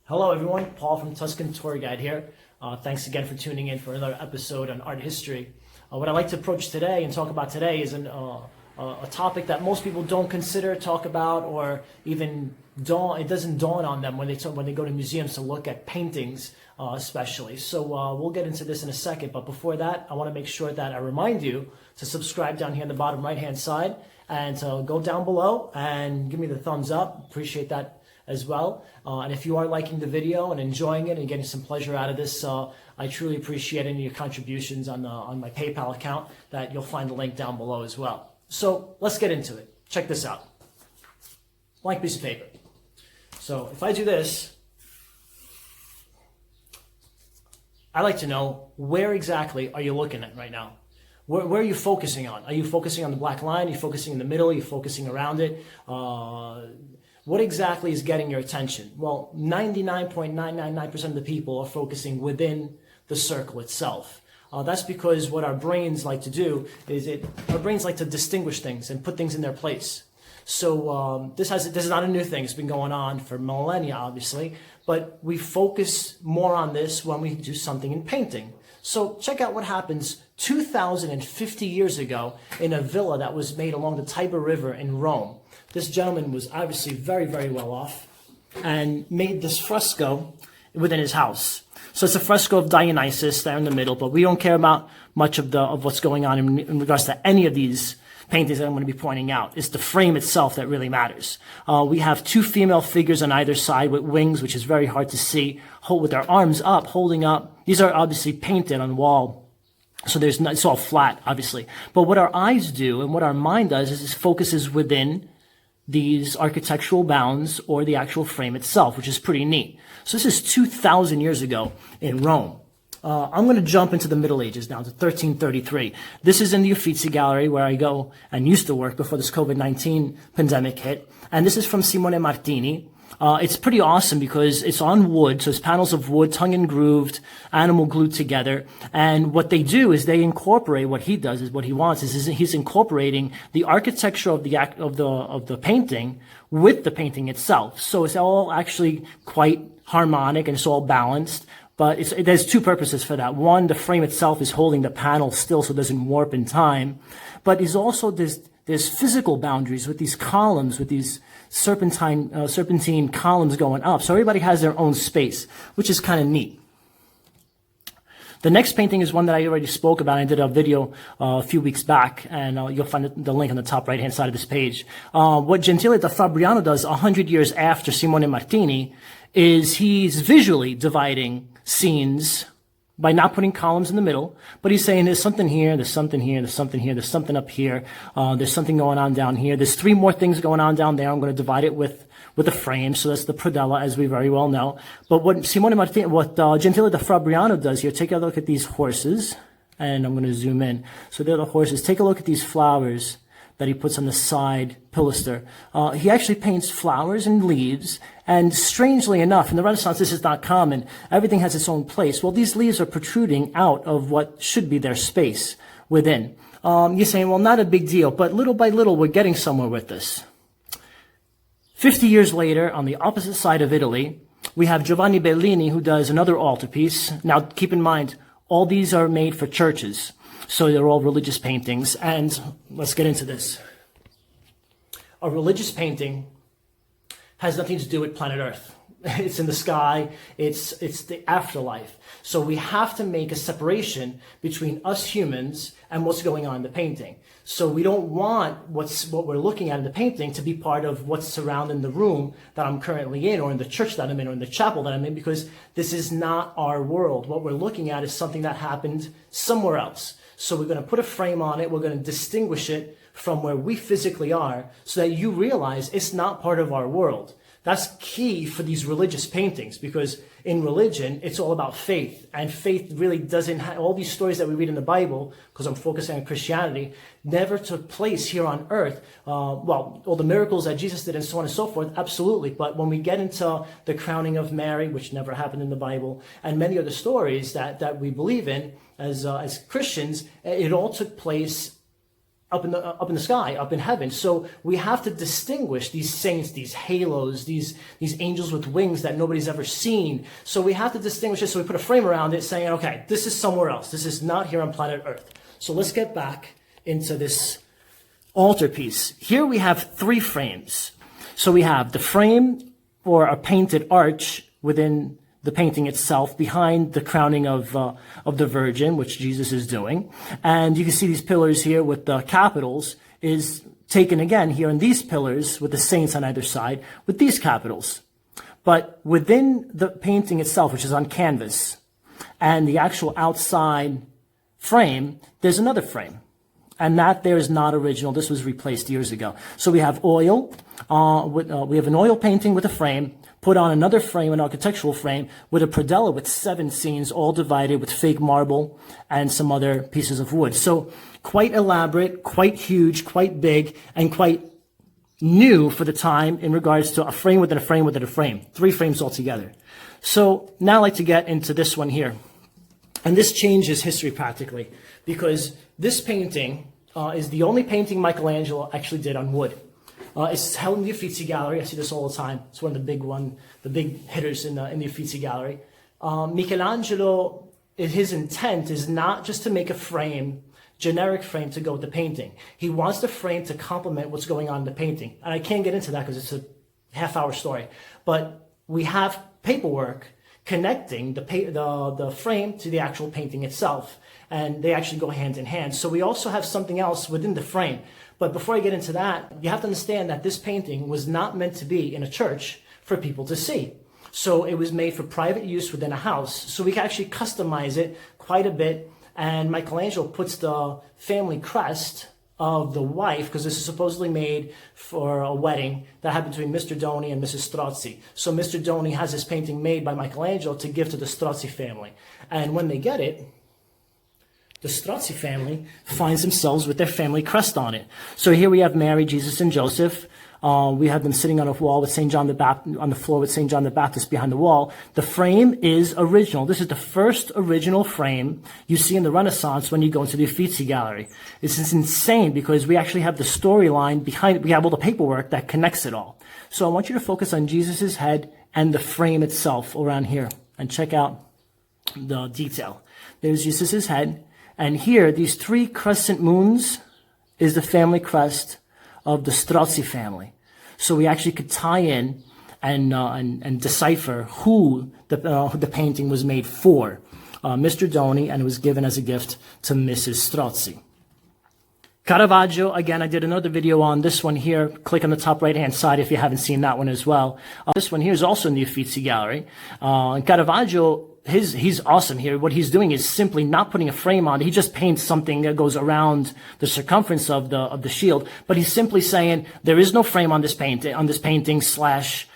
Hello everyone, Paul from Tuscan Tour Guide here. Thanks again for tuning in for another episode on art history. What I'd like to approach today and talk about today is a topic that most people don't consider, talk about, or even it doesn't dawn on them when they go to museums to look at paintings, especially. So we'll get into this in a second, but before that, I want to make sure that I remind you to subscribe down here in the bottom right-hand side and to go down below and give me the thumbs up. Appreciate that as well. And if you are liking the video and enjoying it and getting some pleasure out of this, I truly appreciate any of your contributions on my PayPal account. That you'll find the link down below as well. So let's get into it. Check this out. Blank piece of paper. So if I do this, I like to know, where exactly are you looking at right now? Where are you focusing on? Are you focusing on the black line? Are you focusing in the middle? Are you focusing around it? What exactly is getting your attention? Well, 99.999% of the people are focusing within the circle itself. That's because what our brains like to do is our brains like to distinguish things and put things in their place. So this is not a new thing. It's been going on for millennia, obviously, but we focus more on this when we do something in painting. So check out what happens 2,050 years ago in a villa that was made along the Tiber River in Rome. This gentleman was obviously very, very well off and made this fresco within his house. So it's a fresco of Dionysus there in the middle, but we don't care about much of what's going on in regards to any of these paintings that I'm going to be pointing out. It's the frame itself that really matters. We have two female figures on either side with wings, which is very hard to see, with their arms up, holding up. These are obviously painted on the wall. So it's all flat, obviously. But what our eyes do and what our mind does is it focuses within these architectural bounds or the actual frame itself, which is pretty neat. So this is 2,000 years ago in Rome. I'm going to jump into the Middle Ages now to 1333. This is in the Uffizi Gallery where I go and used to work before this COVID-19 pandemic hit. And this is from Simone Martini. It's pretty awesome because it's on wood, so it's panels of wood, tongue and grooved, animal glued together. And what they do is they incorporate, what he does is what he wants is he's incorporating the architecture of the painting with the painting itself. So it's all actually quite harmonic and it's all balanced. But there's two purposes for that. One, the frame itself is holding the panel still so it doesn't warp in time. But there's physical boundaries with these columns, with these serpentine columns going up. So everybody has their own space, which is kind of neat. The next painting is one that I already spoke about. I did a video a few weeks back, and you'll find the link on the top right-hand side of this page. What Gentile da Fabriano does 100 years after Simone Martini is he's visually dividing scenes by not putting columns in the middle, but he's saying there's something here, there's something here, there's something here, there's something up here, there's something going on down here, there's three more things going on down there. I'm going to divide it with a frame, so that's the predella, as we very well know. But what Gentile da Fabriano does here, take a look at these horses, and I'm going to zoom in. So they're the horses. Take a look at these flowers that he puts on the side pilaster. He actually paints flowers and leaves, and strangely enough, in the Renaissance this is not common. Everything has its own place. Well, these leaves are protruding out of what should be their space within. You're saying, well, not a big deal, but little by little we're getting somewhere with this. 50 years later, on the opposite side of Italy, we have Giovanni Bellini, who does another altarpiece. Now, keep in mind, all these are made for churches. So they're all religious paintings. And let's get into this. A religious painting has nothing to do with planet Earth. It's in the sky. It's the afterlife. So we have to make a separation between us humans and what's going on in the painting. So we don't want what we're looking at in the painting to be part of what's surrounding the room that I'm currently in, or in the church that I'm in, or in the chapel that I'm in, because this is not our world. What we're looking at is something that happened somewhere else. So we're going to put a frame on it. We're going to distinguish it from where we physically are so that you realize it's not part of our world. That's key for these religious paintings, because in religion, it's all about faith. And faith really doesn't have all these stories that we read in the Bible, because I'm focusing on Christianity, never took place here on earth. Well, all the miracles that Jesus did and so on and so forth, absolutely. But when we get into the crowning of Mary, which never happened in the Bible, and many other stories that we believe in as Christians, it all took place up in the sky, up in heaven. So we have to distinguish these saints, these halos, these angels with wings that nobody's ever seen. So we have to distinguish it. So we put a frame around it saying, okay, this is somewhere else. This is not here on planet Earth. So let's get back into this altarpiece. Here we have 3 frames. So we have the frame or a painted arch within the painting itself, behind the crowning of the Virgin, which Jesus is doing. And you can see these pillars here with the capitals is taken again here in these pillars with the saints on either side with these capitals. But within the painting itself, which is on canvas, and the actual outside frame, there's another frame. And that there is not original. This was replaced years ago. So we have oil, we have an oil painting with a frame, put on another frame, an architectural frame, with a predella with 7 scenes, all divided with fake marble and some other pieces of wood. So quite elaborate, quite huge, quite big, and quite new for the time in regards to a frame within a frame within a frame. 3 frames altogether. So now I'd like to get into this one here. And this changes history practically, because this painting is the only painting Michelangelo actually did on wood. It's held in the Uffizi Gallery. I see this all the time. It's one of the big hitters in the Uffizi Gallery. Michelangelo, his intent is not just to make a frame, generic frame to go with the painting. He wants the frame to complement what's going on in the painting. And I can't get into that because it's a half-hour story. But we have paperwork connecting the frame to the actual painting itself. And they actually go hand in hand. So we also have something else within the frame. But before I get into that, you have to understand that this painting was not meant to be in a church for people to see. So it was made for private use within a house. So we can actually customize it quite a bit. And Michelangelo puts the family crest of the wife, because this is supposedly made for a wedding that happened between Mr. Doni and Mrs. Strozzi. So Mr. Doni has this painting made by Michelangelo to give to the Strozzi family. And when they get it, the Strozzi family finds themselves with their family crest on it. So here we have Mary, Jesus, and Joseph. We have them sitting on a wall with St. John the Baptist, on the floor with St. John the Baptist behind the wall. The frame is original. This is the first original frame you see in the Renaissance when you go into the Uffizi Gallery. This is insane because we actually have the storyline behind it. We have all the paperwork that connects it all. So I want you to focus on Jesus' head and the frame itself around here and check out the detail. There's Jesus' head. And here, these 3 crescent moons is the family crest of the Strozzi family. So we actually could tie in and decipher who the painting was made for. Mr. Doni, and it was given as a gift to Mrs. Strozzi. Caravaggio, again, I did another video on this one here. Click on the top right-hand side if you haven't seen that one as well. This one here is also in the Uffizi Gallery. Caravaggio, he's awesome here. What he's doing is simply not putting a frame on it. He just paints something that goes around the circumference of the shield. But he's simply saying there is no frame on this painting slash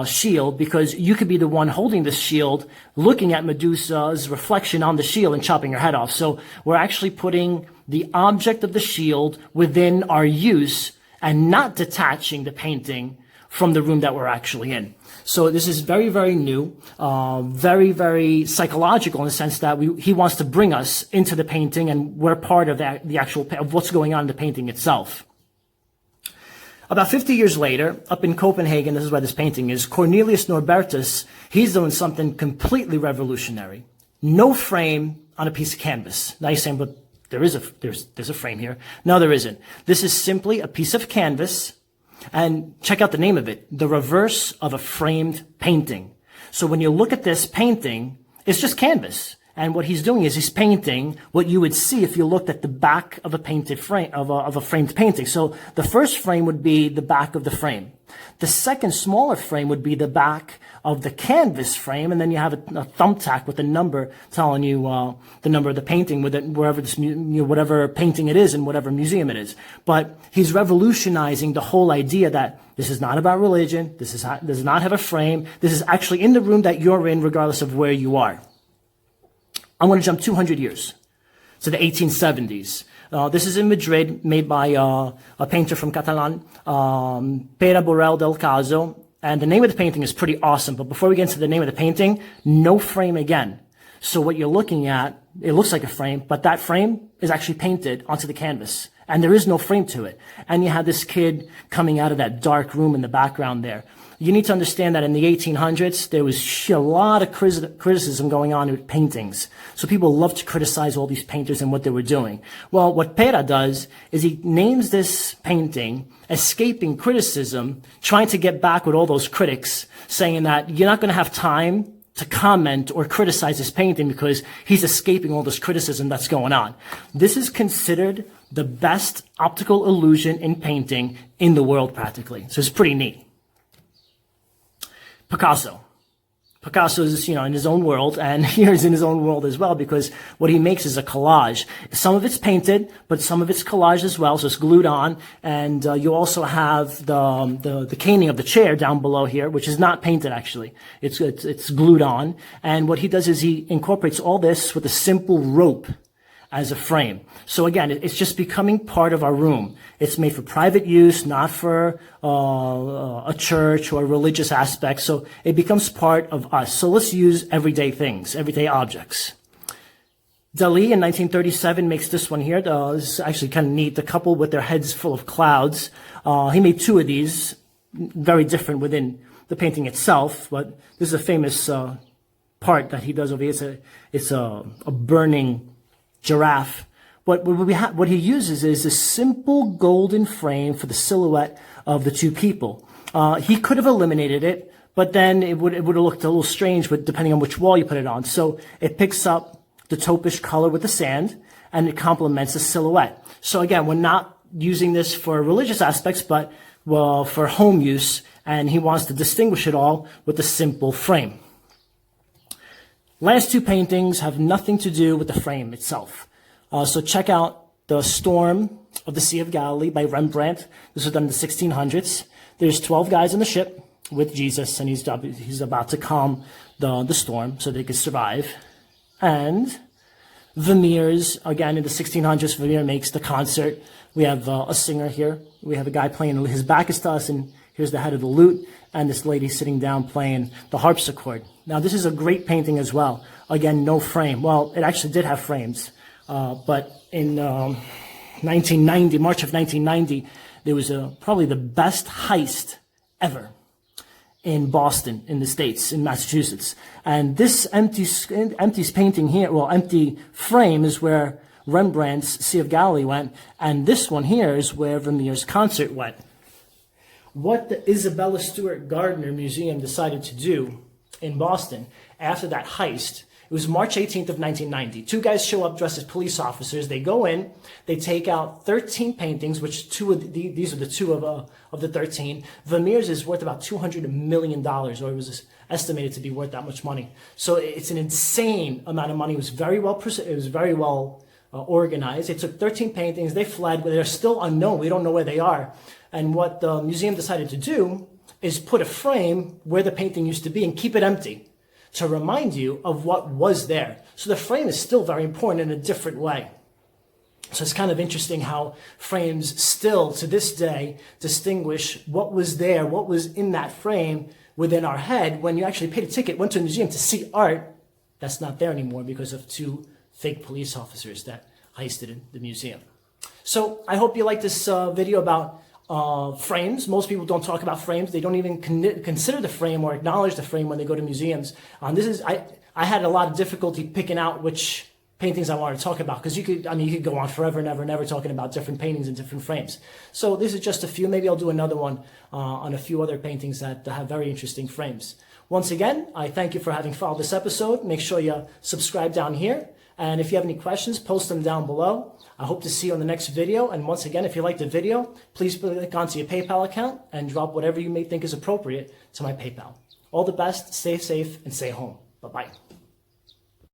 shield, because you could be the one holding this shield, looking at Medusa's reflection on the shield and chopping her head off. So we're actually putting the object of the shield within our use and not detaching the painting from the room that we're actually in. So this is very, very new, very, very psychological in the sense that he wants to bring us into the painting, and we're part of of what's going on in the painting itself. About 50 years later, up in Copenhagen, this is where this painting is, Cornelius Norbertus, he's doing something completely revolutionary. No frame on a piece of canvas. Now you're saying, but there's a frame here. No, there isn't. This is simply a piece of canvas. And check out the name of it, The Reverse of a Framed Painting. So when you look at this painting, it's just canvas. And what he's doing is he's painting what you would see if you looked at the back of a painted frame, of a framed painting. So the first frame would be the back of the frame. The second smaller frame would be the back of the canvas frame, and then you have a thumbtack with a number telling you the number of the painting with it, wherever this, whatever painting it is in whatever museum it is. But he's revolutionizing the whole idea that this is not about religion. This does not have a frame. This is actually in the room that you're in, regardless of where you are. I'm going to jump 200 years to the 1870s. This is in Madrid, made by a painter from Catalan, Pere Borrell del Caso. And the name of the painting is pretty awesome. But before we get into the name of the painting, no frame again. So what you're looking at, it looks like a frame, but that frame is actually painted onto the canvas. And there is no frame to it. And you have this kid coming out of that dark room in the background there. You need to understand that in the 1800s, there was a lot of criticism going on with paintings. So people love to criticize all these painters and what they were doing. Well, what Pera does is he names this painting Escaping Criticism, trying to get back with all those critics, saying that you're not going to have time to comment or criticize this painting because he's escaping all this criticism that's going on. This is considered the best optical illusion in painting in the world, practically. So it's pretty neat. Picasso. Picasso is, in his own world, and here he's in his own world as well, because what he makes is a collage. Some of it's painted, but some of it's collage as well, so it's glued on. And you also have the caning of the chair down below here, which is not painted actually. It's glued on. And what he does is he incorporates all this with a simple rope as a frame. So again, it's just becoming part of our room. It's made for private use, not for a church or a religious aspect. So it becomes part of us. So let's use everyday things, everyday objects. Dali in 1937 makes this one here. This is actually kind of neat. The couple with their heads full of clouds. He made two of these, very different within the painting itself. But this is a famous part that he does over here. It's a burning giraffe. What he uses is a simple golden frame for the silhouette of the two people. He could have eliminated it, but then it would have looked a little strange depending on which wall you put it on. So it picks up the taupish color with the sand, and it complements the silhouette. So again, we're not using this for religious aspects, but for home use, and he wants to distinguish it all with a simple frame. Last two paintings have nothing to do with the frame itself. So check out The Storm of the Sea of Galilee by Rembrandt. This was done in the 1600s. There's 12 guys on the ship with Jesus, and he's about to calm the storm so they could survive. And Vermeer's, again, in the 1600s, Vermeer makes the concert. We have a singer here. We have a guy playing, his back is to us, and here's the head of the lute, and this lady sitting down playing the harpsichord. Now, this is a great painting as well. Again, no frame. Well, it actually did have frames. But in 1990, March of 1990, there was probably the best heist ever in Boston, in the States, in Massachusetts. And this empty painting here, empty frame is where Rembrandt's Sea of Galilee went, and this one here is where Vermeer's concert went. What the Isabella Stewart Gardner Museum decided to do in Boston after that heist, it was March 18th of 1990. Two guys show up dressed as police officers. They go in, they take out 13 paintings, which these are the two of the 13. Vermeer's is worth about $200 million, or it was estimated to be worth that much money. So it's an insane amount of money. It was very well organized. They took 13 paintings, they fled, but they're still unknown. We don't know where they are. And what the museum decided to do is put a frame where the painting used to be and keep it empty to remind you of what was there. So the frame is still very important in a different way. So it's kind of interesting how frames still, to this day, distinguish what was there, what was in that frame within our head when you actually paid a ticket, went to a museum to see art that's not there anymore because of two fake police officers that heisted the museum. So I hope you like this video about frames. Most people don't talk about frames. They don't even consider the frame or acknowledge the frame when they go to museums. I had a lot of difficulty picking out which paintings I wanted to talk about, because you could go on forever and ever and ever talking about different paintings and different frames. So this is just a few. Maybe I'll do another one on a few other paintings that have very interesting frames. Once again, I thank you for having followed this episode. Make sure you subscribe down here. And if you have any questions, post them down below. I hope to see you on the next video. And once again, if you liked the video, please click onto your PayPal account and drop whatever you may think is appropriate to my PayPal. All the best, stay safe, and stay home. Bye-bye.